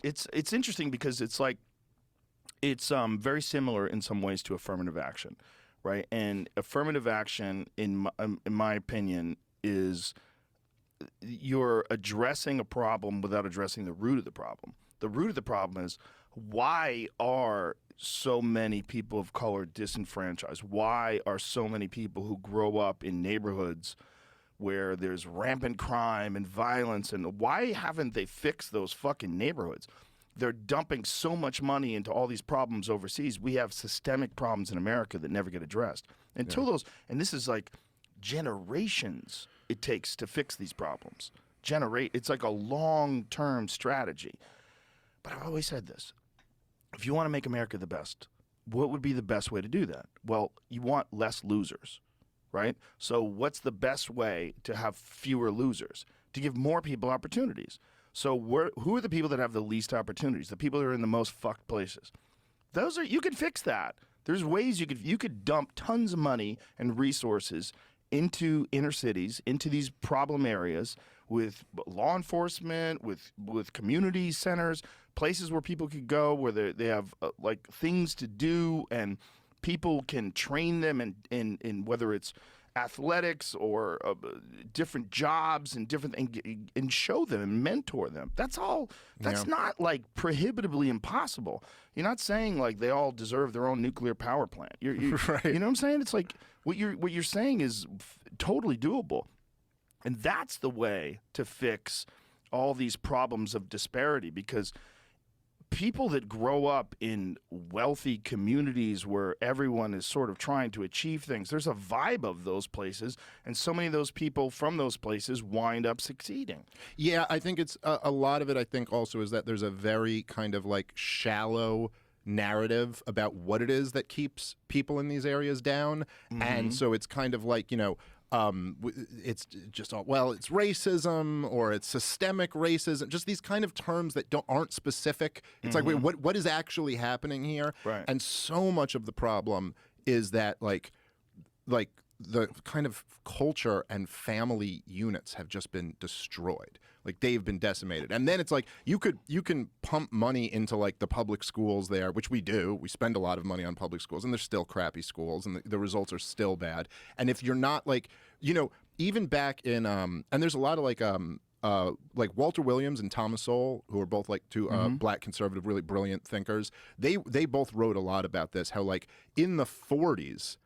it's interesting because it's like it's very similar in some ways to affirmative action, right? And affirmative action, in my opinion, is you're addressing a problem without addressing the root of the problem. The root of the problem is, why are so many people of color disenfranchised? Why are so many people who grow up in neighborhoods where there's rampant crime and violence, and why haven't they fixed those fucking neighborhoods? They're dumping so much money into all these problems overseas. We have systemic problems in America that never get addressed. Until those, and this is like generations it takes to fix these problems. It's like a long-term strategy. But I've always said this. If you want to make America the best, what would be the best way to do that? Well, you want less losers, right? So what's the best way to have fewer losers? To give more people opportunities. So who are the people that have the least opportunities? The people that are in the most fucked places. You can fix that. There's ways you could dump tons of money and resources into inner cities, into these problem areas, with law enforcement, with community centers, places where people could go, where they have like things to do, and people can train them in whether it's athletics or different jobs and and show them and mentor them. That's all. That's not like prohibitively impossible. You're not saying like they all deserve their own nuclear power plant. Right. You know what I'm saying? It's like what you're saying is totally doable, and that's the way to fix all these problems of disparity, because people that grow up in wealthy communities where everyone is sort of trying to achieve things, there's a vibe of those places, and so many of those people from those places wind up succeeding. Yeah, I think it's a lot of it, I think also is that there's a very kind of like shallow narrative about what it is that keeps people in these areas down. And so it's kind of like, it's just it's racism, or it's systemic racism, just these kind of terms that aren't specific. It's like, wait, what is actually happening here? Right. And so much of the problem is that like the kind of culture and family units have just been destroyed. Like, they've been decimated. And then it's like you can pump money into like the public schools there, which we do. We spend a lot of money on public schools, and they're still crappy schools, and the results are still bad. And if you're not like, even back in and there's a lot of like Walter Williams and Thomas Sowell, who are both like two black conservative, really brilliant thinkers. They both wrote a lot about this, how like in the 40s,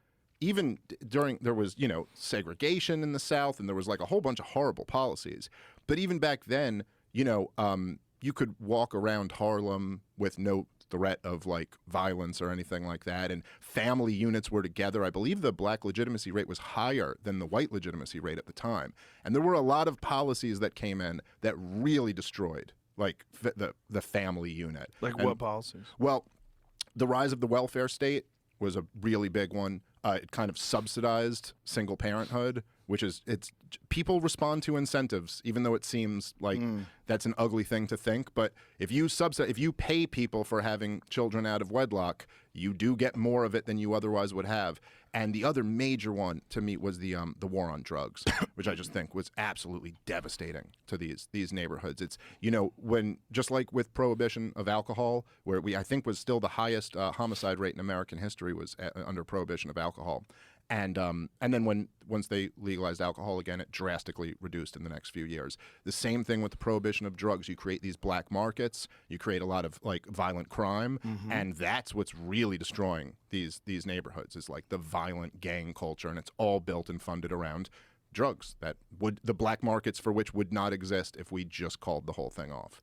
even there was, segregation in the South, and there was like a whole bunch of horrible policies. But even back then, you could walk around Harlem with no threat of like violence or anything like that. And family units were together. I believe the black legitimacy rate was higher than the white legitimacy rate at the time. And there were a lot of policies that came in that really destroyed like the family unit. Like, what policies? Well, the rise of the welfare state was a really big one. It kind of subsidized single parenthood, which is people respond to incentives, even though it seems like that's an ugly thing to think. But if you pay people for having children out of wedlock, you do get more of it than you otherwise would have. And the other major one to me was the war on drugs, which I just think was absolutely devastating to these neighborhoods. It's, when, just like with prohibition of alcohol, where I think was still the highest homicide rate in American history was under prohibition of alcohol. And then once they legalized alcohol again, it drastically reduced in the next few years. The same thing with the prohibition of drugs. You create these black markets, you create a lot of like violent crime, and that's what's really destroying these neighborhoods, is like the violent gang culture, and it's all built and funded around drugs, the black markets for which would not exist if we just called the whole thing off.